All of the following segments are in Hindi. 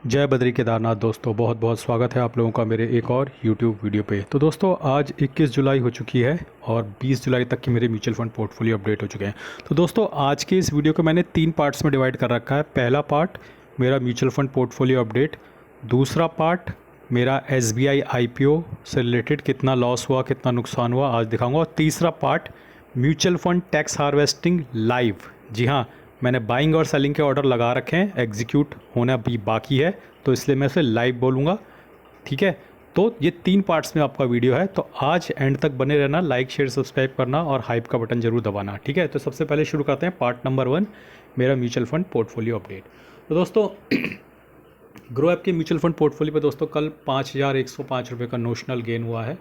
जय बद्री केदारनाथ दोस्तों, बहुत बहुत स्वागत है आप लोगों का मेरे एक और YouTube वीडियो पे। तो दोस्तों आज 21 जुलाई हो चुकी है और 20 जुलाई तक की मेरे म्यूचुअल फंड पोर्टफोलियो अपडेट हो चुके हैं। तो दोस्तों आज के इस वीडियो को मैंने 3 पार्ट्स में डिवाइड कर रखा है। पहला पार्ट मेरा म्यूचुअल फंड पोर्टफोलियो अपडेट, दूसरा पार्ट मेरा SBI IPO से रिलेटेड कितना लॉस हुआ कितना नुकसान हुआ आज दिखाऊंगा, और तीसरा part mutual fund tax harvesting live. जी हाँ, मैंने बाइंग और सेलिंग के ऑर्डर लगा रखे हैं, एग्जीक्यूट होना भी बाकी है, तो इसलिए मैं उसे लाइव बोलूँगा। ठीक है, तो ये 3 पार्ट्स में आपका वीडियो है, तो आज एंड तक बने रहना, लाइक शेयर सब्सक्राइब करना और हाइप का बटन जरूर दबाना। ठीक है, तो सबसे पहले शुरू करते हैं पार्ट नंबर 1, मेरा म्यूचुअल फंड पोर्टफोलियो अपडेट। तो दोस्तों ग्रो ऐप के म्यूचुअल फंड पोर्टफोलियो पे दोस्तों कल 5,105 रुपये का नोशनल गेन हुआ है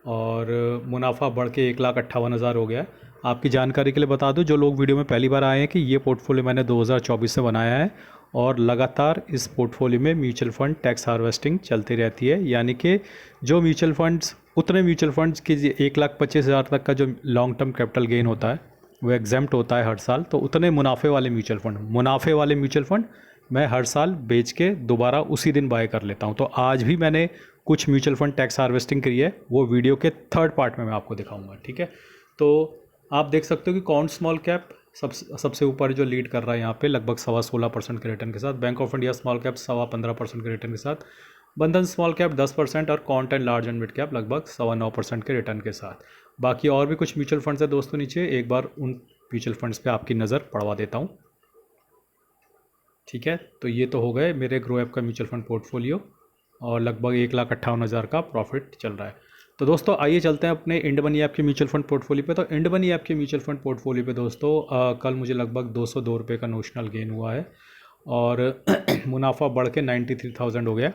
और मुनाफा बढ़ के 1,58,000 हो गया है। आपकी जानकारी के लिए बता दूं, जो लोग वीडियो में पहली बार आए हैं, कि ये पोर्टफोलियो मैंने 2024 से बनाया है और लगातार इस पोर्टफोलियो में म्यूचुअल फंड टैक्स हार्वेस्टिंग चलती रहती है। यानी कि जो म्यूचुअल फंड्स, उतने म्यूचुअल फंड्स की 1,25,000 तक का जो लॉन्ग टर्म कैपिटल गेन होता है वो एग्जेम्प्ट होता है हर साल। तो उतने मुनाफे वाले म्यूचुअल फंड मैं हर साल बेच के दोबारा उसी दिन बाय कर लेता हूँ। तो आज भी मैंने कुछ म्यूचुअल फंड टैक्स हार्वेस्टिंग करी है, वो वीडियो के थर्ड पार्ट में मैं आपको दिखाऊंगा। ठीक है, तो आप देख सकते हो कि कौन स्मॉल कैप सबसे ऊपर जो लीड कर रहा है यहाँ पे लगभग 16.25% के रिटर्न के साथ, bank of India small cap 15.25% के रिटर्न के साथ, बंधन स्मॉल कैप 10% और can't and large and mid cap लगभग 9.25% के रिटर्न के साथ। बाकी और भी कुछ म्यूचुअल फंड्स है दोस्तों नीचे, एक बार उन म्यूचुअल फंड्स पे आपकी नज़र पड़वा देता हूँ। ठीक है, तो ये तो हो गए मेरे ग्रो ऐप का म्यूचुअल फंड पोर्टफोलियो और लगभग 1,58,000 का प्रॉफिट चल रहा है। तो दोस्तों आइए चलते हैं अपने इंड मनी ऐप के म्यूचुअल फंड पोर्टफोलियो पे। तो इंड मनी ऐप के म्यूचुअल फंड पोर्टफोलियो पे दोस्तों कल मुझे लगभग 202 रुपये का नोशनल गेन हुआ है और मुनाफा बढ़ के 93,000 हो गया।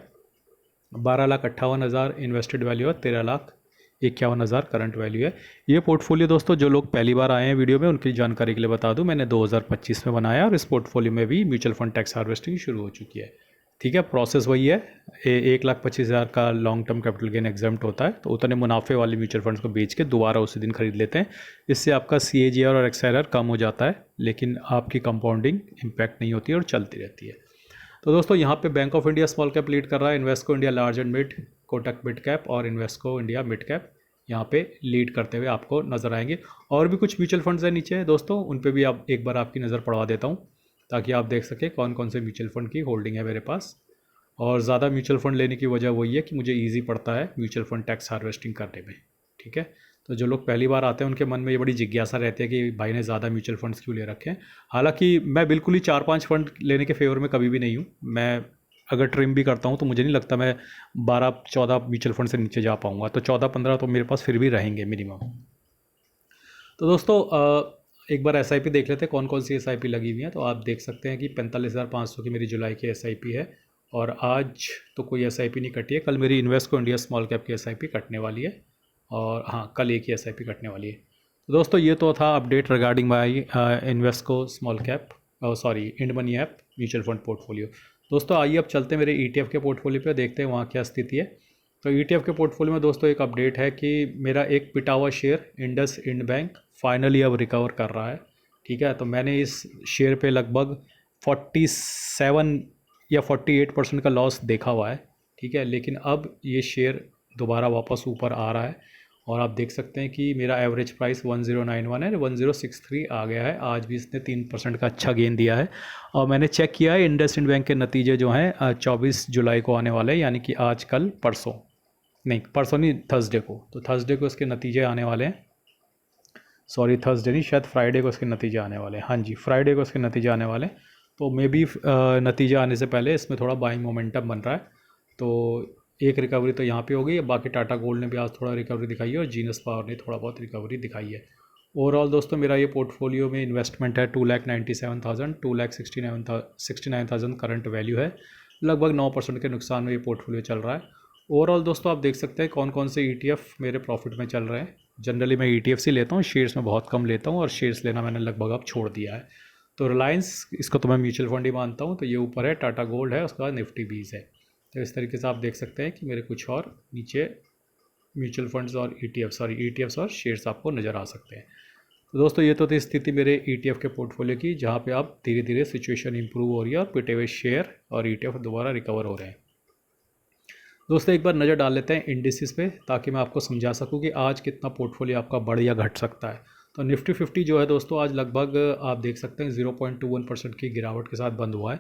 12,58,000 इन्वेस्टेड वैल्यू है, 13,51,000 करंट वैल्यू है। ये पोर्टफोलियो दोस्तों जो लोग पहली बार आए हैं वीडियो में, उनकी जानकारी के लिए बता दूं, मैंने 2025 में बनाया और इस पोर्टफोलियो में भी म्यूचुअल फंड टैक्स हार्वेस्टिंग शुरू हो चुकी है। ठीक है, प्रोसेस वही है। 1,25,000 का long term capital gain exempt होता है, तो उतने मुनाफे वाले म्यूचुअल फंड्स को बेच के दोबारा उसी दिन खरीद लेते हैं। इससे आपका CAGR और XRR कम हो जाता है, लेकिन आपकी कंपाउंडिंग इम्पैक्ट नहीं होती और चलती रहती है। तो दोस्तों यहाँ पे bank of India small cap lead कर रहा है, Invesco India large and mid, Kotak mid cap और इन्वेस्को इंडिया मिड कैप यहाँ पे लीड करते हुए आपको नज़र आएंगे। और भी कुछ म्यूचुअल फंड्स हैं नीचे दोस्तों, उन पे भी आप एक बार आपकी नज़र पड़वा देता हूँ ताकि आप देख सकें कौन कौन से म्यूचुअल फंड की होल्डिंग है मेरे पास। और ज़्यादा म्यूचुअल फंड लेने की वजह वही है कि मुझे ईजी पड़ता है म्यूचुअल फंड टैक्स हार्वेस्टिंग करने में। ठीक है, तो जो लोग पहली बार आते हैं उनके मन में ये बड़ी जिज्ञासा रहती है कि भाई ने ज़्यादा म्यूचुअल फंड्स क्यों ले रखे हैं। हालांकि मैं बिल्कुल ही 4-5 फंड लेने के फेवर में कभी भी नहीं हूँ। मैं अगर ट्रिम भी करता हूँ तो मुझे नहीं लगता मैं 12-14 म्यूचुअल फंड से नीचे जा पाऊँगा, तो 14-15 तो मेरे पास फिर भी रहेंगे मिनिमम। तो दोस्तों एक बार SIP देख लेते हैं कौन कौन सी SIP लगी हुई है। तो आप देख सकते हैं कि 45,500 की मेरी जुलाई की SIP है और आज तो कोई SIP नहीं कटी है। कल मेरी इन्वेस्को इंडिया स्मॉल कैप की SIP कटने वाली है और हाँ, कल एक ही SIP कटने वाली है। तो दोस्तों ये तो था update regarding my Invesco small cap, sorry INDmoney app mutual fund portfolio. दोस्तों आइए अब चलते हैं मेरे ETF के पोर्टफोलियो पे, देखते हैं वहाँ क्या स्थिति है। तो ETF के पोर्टफोलियो में दोस्तों एक अपडेट है कि मेरा एक पिटा हुआ share IndusInd bank finally अब रिकवर कर रहा है। ठीक है, तो मैंने इस शेयर पे लगभग 47 या 48% का लॉस देखा हुआ है। ठीक है, लेकिन अब ये शेयर दोबारा वापस ऊपर आ रहा है और आप देख सकते हैं कि मेरा एवरेज प्राइस 1091 है, 1063 आ गया है। आज भी इसने 3% का अच्छा गेन दिया है और मैंने चेक किया है इंडसइंड बैंक के नतीजे जो हैं 24 जुलाई को आने वाले हैं, यानी कि आज कल परसों नहीं, परसों नहीं, थर्सडे को। तो थर्सडे को इसके नतीजे आने वाले हैं, सॉरी थर्सडे नहीं, शायद फ्राइडे को इसके नतीजे आने वाले हैं। हाँ जी, फ्राइडे को इसके नतीजे आने वाले हैं। तो मे बी नतीजे आने से पहले इसमें थोड़ा बाइंग मोमेंटम बन रहा है। तो एक रिकवरी तो यहाँ पे हो गई है, बाकी टाटा गोल्ड ने भी आज थोड़ा रिकवरी दिखाई है और जीनस पावर ने थोड़ा बहुत रिकवरी दिखाई है। ओवरऑल दोस्तों मेरा ये पोर्टफोलियो में इन्वेस्टमेंट है 2,97,000, 2,69,000 करंट वैल्यू है। लगभग 9% के नुकसान में ये पोर्टफोलियो चल रहा है। ओवरऑल दोस्तों आप देख सकते हैं कौन कौन से ETF मेरे प्रॉफिट में चल रहे हैं। जनरली मैं ETFs ही लेता हूँ, शेयर्स में बहुत कम लेता हूँ और शेयर्स लेना मैंने लगभग अब छोड़ दिया है। तो रिलायंस, इसको तो मैं म्यूचुअल फंड ही मानता हूँ, तो ये ऊपर है, टाटा गोल्ड है, उसके बाद निफ्टी 20 है। तो इस तरीके से आप देख सकते हैं कि मेरे कुछ और नीचे म्यूचुअल फंड्स और ETF और शेयर्स आपको नज़र आ सकते हैं। तो दोस्तों ये तो थी स्थिति मेरे ETF के पोर्टफोलियो की, जहाँ पे आप धीरे धीरे सिचुएशन इंप्रूव हो रही है और पिटे हुए शेयर और ETF दोबारा रिकवर हो रहे हैं। दोस्तों एक बार नज़र डाल लेते हैं इंडिसेस पे, ताकि मैं आपको समझा सकूं कि आज कितना पोर्टफोलियो आपका बढ़ या घट सकता है। तो निफ्टी 50 जो है दोस्तों आज लगभग आप देख सकते हैं 0.21% की गिरावट के साथ बंद हुआ है।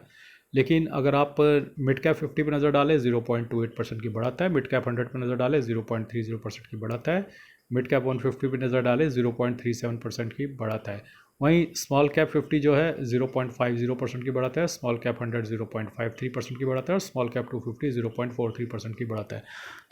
लेकिन अगर आप मिड कैप 50 पे नज़र डालें 0.28% की बढ़त है, मिड कैप 100 पे नज़र डालें 0.30% की बढ़त है, मिड कैप 150 पे नज़र डालें 0.37% की बढ़त है। वहीं स्मॉल कैप 50 जो है 0.50% की बढ़त है, स्मॉल कैप 100 0.53% की बढ़त है और स्मॉल कैप 250 0.43% की बढ़त है।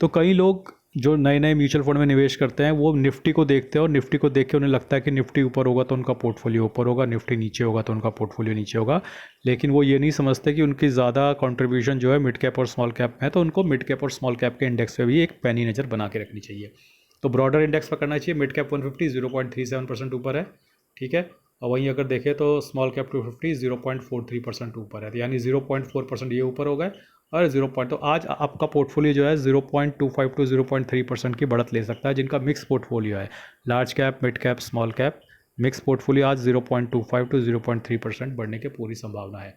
तो कई लोग जो नए नए म्यूचुअल फंड में निवेश करते हैं वो निफ्टी को देखते हैं और निफ्टी को देख के उन्हें लगता है कि निफ्टी ऊपर होगा तो उनका पोर्टफोलियो ऊपर होगा, निफ्टी नीचे होगा तो उनका पोर्टफोलियो नीचे होगा। लेकिन वो ये नहीं समझते कि उनकी ज़्यादा कंट्रीब्यूशन जो है मिड कैप और स्मॉल कैप में है, तो उनको मिड कैप और स्मॉल कैप के इंडेक्स पे भी एक पैनी नज़र बना के रखनी चाहिए। तो ब्रॉडर इंडेक्स पर करना चाहिए। मिड कैप 150 0.37% ऊपर है, ठीक है। और वहीं अगर देखें तो स्मॉल कैप 250 0.43% ऊपर है, यानी 0.4% ये ऊपर हो गए और 0. तो आज आपका पोर्टफोलियो जो है 0.25 टू 0.3% की बढ़त ले सकता है, जिनका मिक्स पोर्टफोलियो है, large cap, mid cap, small cap, mix portfolio आज 0.25 टू 0.3% बढ़ने की पूरी संभावना है।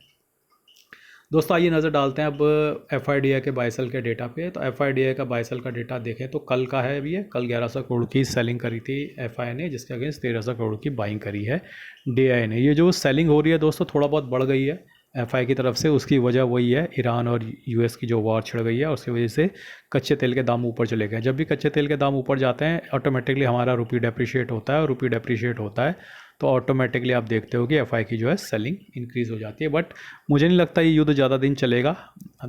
दोस्तों आइए नज़र डालते हैं अब FIDI के बायसेल के डेटा पे। तो FIDI का बायसेल का डेटा देखें तो कल का है अभी, कल 1100 करोड़ की सेलिंग करी थी FI ने, जिसके अगेंस्ट 1300 करोड़ की बाइंग करी है DI ने। ये जो सेलिंग हो रही है दोस्तों थोड़ा बहुत बढ़ गई है FI की तरफ से, उसकी वजह वही है ईरान और US की जो वॉर छिड़ गई है, उसकी वजह से कच्चे तेल के दाम ऊपर चले गए। जब भी कच्चे तेल के दाम ऊपर जाते हैं ऑटोमेटिकली हमारा रुपी डेप्रिशिएट होता है, और रुपी डेप्रिशिएट होता है तो ऑटोमेटिकली आप देखते हो कि FI की जो है सेलिंग इंक्रीज़ हो जाती है। बट मुझे नहीं लगता ये युद्ध ज़्यादा दिन चलेगा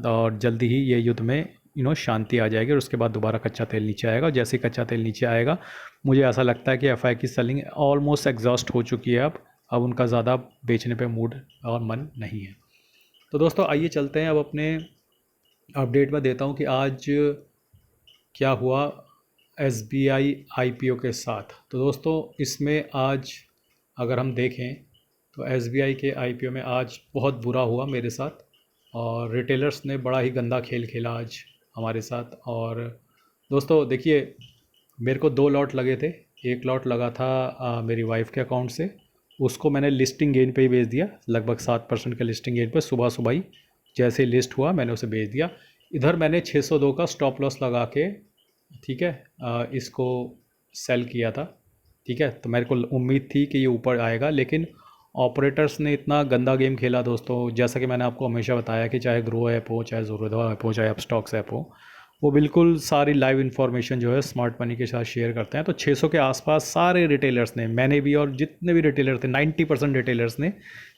और जल्दी ही ये युद्ध में शांति आ जाएगी और उसके बाद दोबारा कच्चा तेल नीचे आएगा। जैसे ही कच्चा तेल नीचे आएगा मुझे ऐसा लगता है कि FI की सेलिंग ऑलमोस्ट एग्जॉस्ट हो चुकी है। अब उनका ज़्यादा बेचने पे मूड और मन नहीं है। तो दोस्तों आइए चलते हैं अब अपने अपडेट में देता हूँ कि आज क्या हुआ SBI IPO के साथ। तो दोस्तों इसमें आज अगर हम देखें तो SBI के IPO में आज बहुत बुरा हुआ मेरे साथ, और रिटेलर्स ने बड़ा ही गंदा खेल खेला आज हमारे साथ। और दोस्तों देखिए मेरे को 2 लॉट लगे थे। एक लॉट लगा था मेरी वाइफ के अकाउंट से, उसको मैंने लिस्टिंग गेन पे ही बेच दिया, लगभग 7% के लिस्टिंग गेन पे। सुबह सुबह ही जैसे ही लिस्ट हुआ मैंने उसे बेच दिया। इधर मैंने 602 का स्टॉप लॉस लगा के, ठीक है, इसको सेल किया था, ठीक है। तो मेरे को उम्मीद थी कि ये ऊपर आएगा, लेकिन ऑपरेटर्स ने इतना गंदा गेम खेला दोस्तों। जैसा कि मैंने आपको हमेशा बताया कि चाहे ग्रो ऐप हो, चाहे ज़ोरोदा ऐप हो, चाहे अपस्टॉक्स ऐप हो, वो बिल्कुल सारी लाइव इन्फॉर्मेशन जो है स्मार्ट मनी के साथ शेयर करते हैं। तो 600 के आसपास सारे रिटेलर्स ने, मैंने भी और जितने भी रिटेलर थे 90% रिटेलर्स ने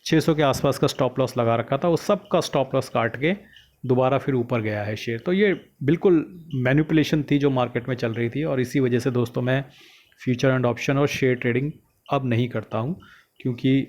600 के आसपास का स्टॉप लॉस लगा रखा था। वो सब का स्टॉप लॉस काट के दोबारा फिर ऊपर गया है शेयर। तो ये बिल्कुल मैनिपुलेशन थी जो मार्केट में चल रही थी, और इसी वजह से दोस्तों मैं फ्यूचर एंड ऑप्शन और शेयर ट्रेडिंग अब नहीं करता हूँ, क्योंकि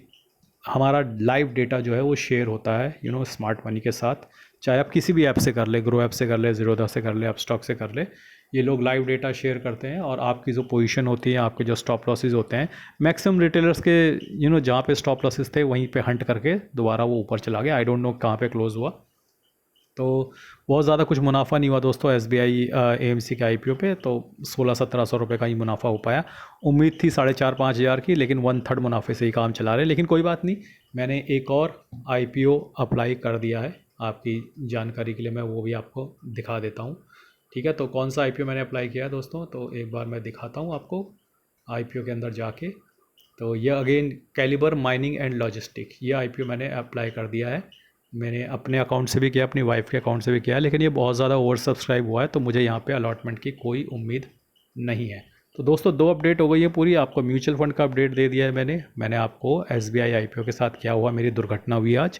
हमारा लाइव डेटा जो है वो शेयर होता है स्मार्ट मनी के साथ। चाहे आप किसी भी ऐप से कर ले, ग्रो ऐप से कर ले, ज़ीरोधा से कर ले, अपस्टॉक से कर ले, ये लोग लाइव डेटा शेयर करते हैं। और आपकी जो पोजीशन होती है, आपके जो स्टॉप लॉसेस होते हैं, मैक्सिमम रिटेलर्स के जहाँ पे स्टॉप लॉसेस थे वहीं पे हंट करके दोबारा वो ऊपर चला गया। आई डोंट नो कहाँ पे क्लोज़ हुआ। तो बहुत ज़्यादा कुछ मुनाफा नहीं हुआ दोस्तों SBI AMC के IPO पे। तो 1600-1700 रुपये का ही मुनाफा हो पाया। उम्मीद थी 4,500-5,000 हज़ार की, लेकिन 1/3 मुनाफे से ही काम चला रहे। लेकिन कोई बात नहीं, मैंने एक और IPO अप्लाई कर दिया है। आपकी जानकारी के लिए मैं वो भी आपको दिखा देता हूँ, ठीक है। तो कौन सा IPO मैंने अप्लाई किया है दोस्तों, तो एक बार मैं दिखाता हूँ आपको IPO के अंदर जाके। तो ये again caliber mining and logistic, ये IPO मैंने अप्लाई कर दिया है। मैंने अपने अकाउंट से भी किया, अपनी वाइफ के अकाउंट से भी किया, लेकिन ये बहुत ज़्यादा ओवर सब्सक्राइब हुआ है, तो मुझे यहाँ पे अलॉटमेंट की कोई उम्मीद नहीं है। तो दोस्तों 2 अपडेट हो गई है पूरी। आपको म्यूचुअल फंड का अपडेट दे दिया है मैंने आपको SBI IPO के साथ क्या हुआ, मेरी दुर्घटना हुई आज।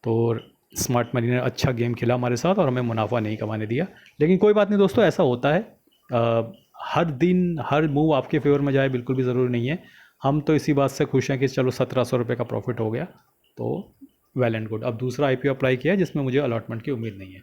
तो स्मार्ट मनी ने अच्छा गेम खेला हमारे साथ और हमें मुनाफा नहीं कमाने दिया, लेकिन कोई बात नहीं दोस्तों, ऐसा होता है। हर दिन हर मूव आपके फेवर में जाए बिल्कुल भी ज़रूरी नहीं है। हम तो इसी बात से खुश हैं कि चलो 1700 रुपये का प्रॉफिट हो गया, तो वेल एंड गुड। अब दूसरा IPO अप्लाई किया है जिसमें मुझे अलॉटमेंट की उम्मीद नहीं है।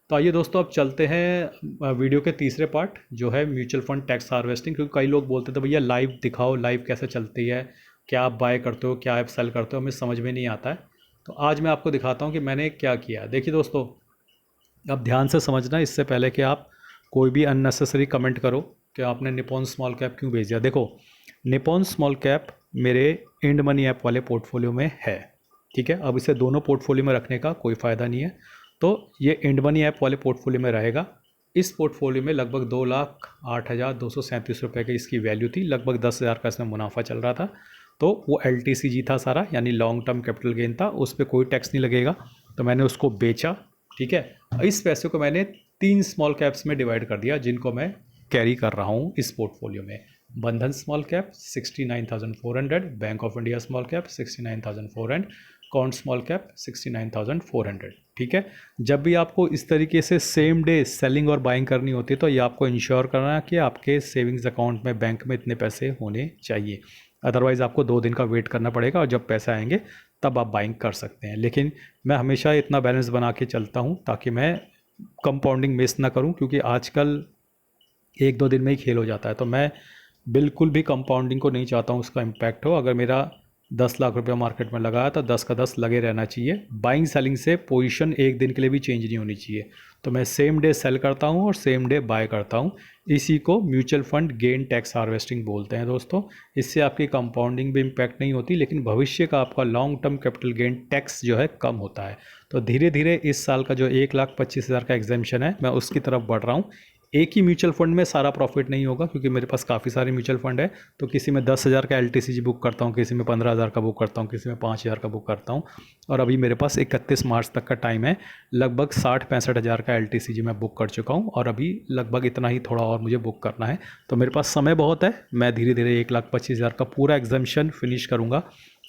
तो आइए दोस्तों अब चलते हैं वीडियो के तीसरे पार्ट, जो है म्यूचुअल फंड टैक्स हार्वेस्टिंग। क्योंकि कई लोग बोलते थे भैया लाइव दिखाओ, लाइव कैसे चलती है, क्या आप बाय करते हो, क्या आप सेल करते हो, हमें समझ में नहीं आता है। तो आज मैं आपको दिखाता हूँ कि मैंने क्या किया। देखिए दोस्तों, अब ध्यान से समझना इससे पहले कि आप कोई भी अननेसेसरी कमेंट करो कि आपने निप्पॉन स्मॉल कैप क्यों भेज दिया। देखो, निप्पॉन स्मॉल कैप मेरे इंड मनी ऐप वाले पोर्टफोलियो में है। ठीक है, अब इसे दोनों पोर्टफोलियो में रखने का कोई फ़ायदा नहीं है, तो ये इंड मनी ऐप वाले पोर्टफोलियो में रहेगा। इस पोर्टफोलियो में लगभग 2,08,237 रुपये की इसकी वैल्यू थी, लगभग 10,000 का इसमें मुनाफा चल रहा था। तो वो LTCG था सारा, यानी लॉन्ग टर्म कैपिटल गेन था, उस पर कोई टैक्स नहीं लगेगा, तो मैंने उसको बेचा। ठीक है, इस पैसे को मैंने 3 स्मॉल कैप्स में डिवाइड कर दिया, जिनको मैं कैरी कर रहा हूँ इस पोर्टफोलियो में। बंधन small cap 69,400, bank of India small cap 69,400, can't small cap 69,400। ठीक है, जब भी आपको इस तरीके से सेम डे सेलिंग और बाइंग करनी होती है, तो ये आपको इंश्योर करना है कि आपके सेविंग्स अकाउंट में बैंक में इतने पैसे होने चाहिए, अदरवाइज़ आपको 2 दिन का वेट करना पड़ेगा, और जब पैसे आएंगे तब आप बाइंग कर सकते हैं। लेकिन मैं हमेशा इतना बैलेंस बना के चलता हूँ ताकि मैं कंपाउंडिंग मिस ना करूँ, क्योंकि आजकल 1-2 दिन में ही खेल हो जाता है, तो मैं बिल्कुल भी कंपाउंडिंग को नहीं चाहता हूँ उसका इम्पैक्ट हो। अगर मेरा 10 लाख रुपया मार्केट में लगाया तो 10 का 10 लगे रहना चाहिए। बाइंग सेलिंग से पोजीशन एक दिन के लिए भी चेंज नहीं होनी चाहिए, तो मैं सेम डे सेल करता हूँ और सेम डे बाय करता हूँ। इसी को mutual fund gain tax harvesting बोलते हैं दोस्तों। इससे आपकी कंपाउंडिंग भी इम्पैक्ट नहीं होती, लेकिन भविष्य का आपका long term capital gain tax जो है कम होता है। तो धीरे धीरे इस साल का जो 1,25,000 का एग्जेम्पशन है, मैं उसकी तरफ बढ़ रहा हूँ। एक ही म्यूचुअल फंड में सारा प्रॉफिट नहीं होगा, क्योंकि मेरे पास काफ़ी सारे म्यूचुअल फंड है, तो किसी में 10,000 का LTCG बुक करता हूँ, किसी में 15,000 का बुक करता हूँ, किसी में 5,000 का बुक करता हूँ। और अभी मेरे पास 31 मार्च तक का टाइम है, लगभग 60-65 हज़ार का LTCG मैं बुक कर चुका हूँ, और अभी लगभग इतना ही थोड़ा और मुझे बुक करना है। तो मेरे पास समय बहुत है, मैं धीरे धीरे 1,25,000 का पूरा एग्जम्पशन फिनिश करूँगा।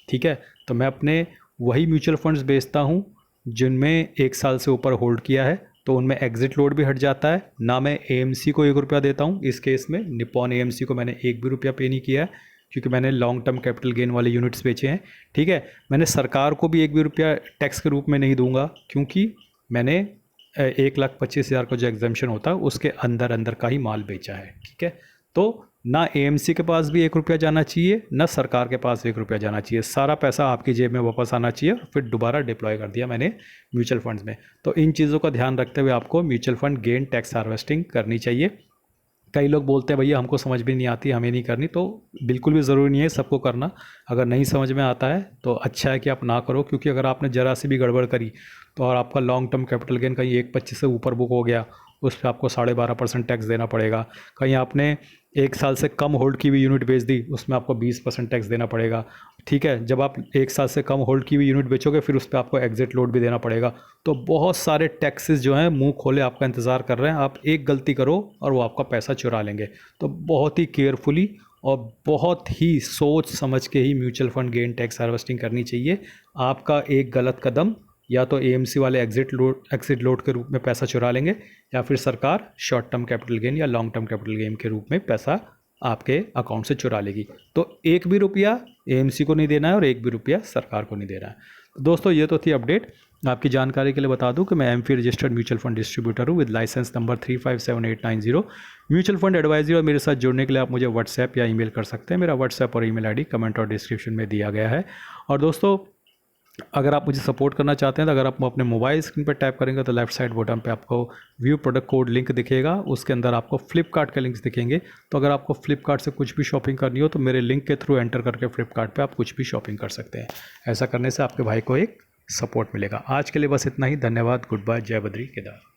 ठीक है, तो मैं अपने वही म्यूचुअल फंड्स बेचता हूँ जिनमें 1 साल से ऊपर होल्ड किया है, तो उनमें एग्जिट लोड भी हट जाता है ना। मैं AMC को 1 रुपया देता हूँ, इस केस में निप्पॉन AMC को मैंने 1 भी रुपया पे नहीं किया है, क्योंकि मैंने लॉन्ग टर्म कैपिटल गेन वाले यूनिट्स बेचे हैं। ठीक है, मैंने सरकार को भी 1 भी रुपया टैक्स के रूप में नहीं दूंगा, क्योंकि मैंने 1,25,000 का जो एग्जाम्पशन होता है उसके अंदर अंदर का ही माल बेचा है। ठीक है, तो ना AMC के पास भी 1 रुपया जाना चाहिए, ना सरकार के पास 1 रुपया जाना चाहिए, सारा पैसा आपकी जेब में वापस आना चाहिए, और फिर दोबारा डिप्लॉय कर दिया मैंने म्यूचुअल फंड्स में। तो इन चीज़ों का ध्यान रखते हुए आपको mutual fund gain tax harvesting करनी चाहिए। कई लोग बोलते हैं भैया हमको समझ भी नहीं आती, हमें नहीं करनी, तो बिल्कुल भी ज़रूरी नहीं है सबको करना। अगर नहीं समझ में आता है तो अच्छा है कि आप ना करो, क्योंकि अगर आपने ज़रा सी भी गड़बड़ करी तो और आपका लॉन्ग टर्म कैपिटल गेन कहीं 1,25 से ऊपर बुक हो गया, उस पर आपको 12.5% टैक्स देना पड़ेगा। कहीं आपने 1 साल से कम होल्ड की हुई यूनिट बेच दी, उसमें आपको 20% टैक्स देना पड़ेगा। ठीक है, जब आप 1 साल से कम होल्ड की हुई यूनिट बेचोगे, फिर उस पर आपको एग्जिट लोड भी देना पड़ेगा। तो बहुत सारे टैक्सेस जो हैं मुंह खोले आपका इंतज़ार कर रहे हैं। आप एक गलती करो और वो आपका पैसा चुरा लेंगे। तो बहुत ही केयरफुली और बहुत ही सोच समझ के ही mutual fund gain tax harvesting करनी चाहिए। आपका एक गलत कदम या तो AMC वाले एग्जिट लोड के रूप में पैसा चुरा लेंगे, या फिर सरकार शॉर्ट टर्म कैपिटल गेन या लॉन्ग टर्म कैपिटल गेन के रूप में पैसा आपके अकाउंट से चुरा लेगी। तो 1 भी रुपया AMC को नहीं देना है और 1 भी रुपया सरकार को नहीं देना है। तो दोस्तों ये तो थी अपडेट। आपकी जानकारी के लिए बता दूं कि मैं MFI registered mutual fund distributor हूं with licence number 357890। Mutual fund advisory और मेरे साथ जुड़ने के लिए आप मुझे व्हाट्सएप या ईमेल कर सकते हैं। मेरा व्हाट्सएप और ईमेल ID कमेंट और डिस्क्रिप्शन में दिया गया है। और दोस्तों अगर आप मुझे सपोर्ट करना चाहते हैं, तो अगर आप अपने मोबाइल स्क्रीन पर टैप करेंगे तो लेफ्ट साइड बॉटम पे आपको व्यू प्रोडक्ट कोड लिंक दिखेगा, उसके अंदर आपको फ्लिपकार्ट के लिंक्स दिखेंगे। तो अगर आपको फ्लिपकार्ट से कुछ भी शॉपिंग करनी हो तो मेरे लिंक के थ्रू एंटर करके फ्लिपकार्ट पे आप कुछ भी शॉपिंग कर सकते हैं। ऐसा करने से आपके भाई को एक सपोर्ट मिलेगा। आज के लिए बस इतना ही। धन्यवाद। Good bye. जय बद्री केदार।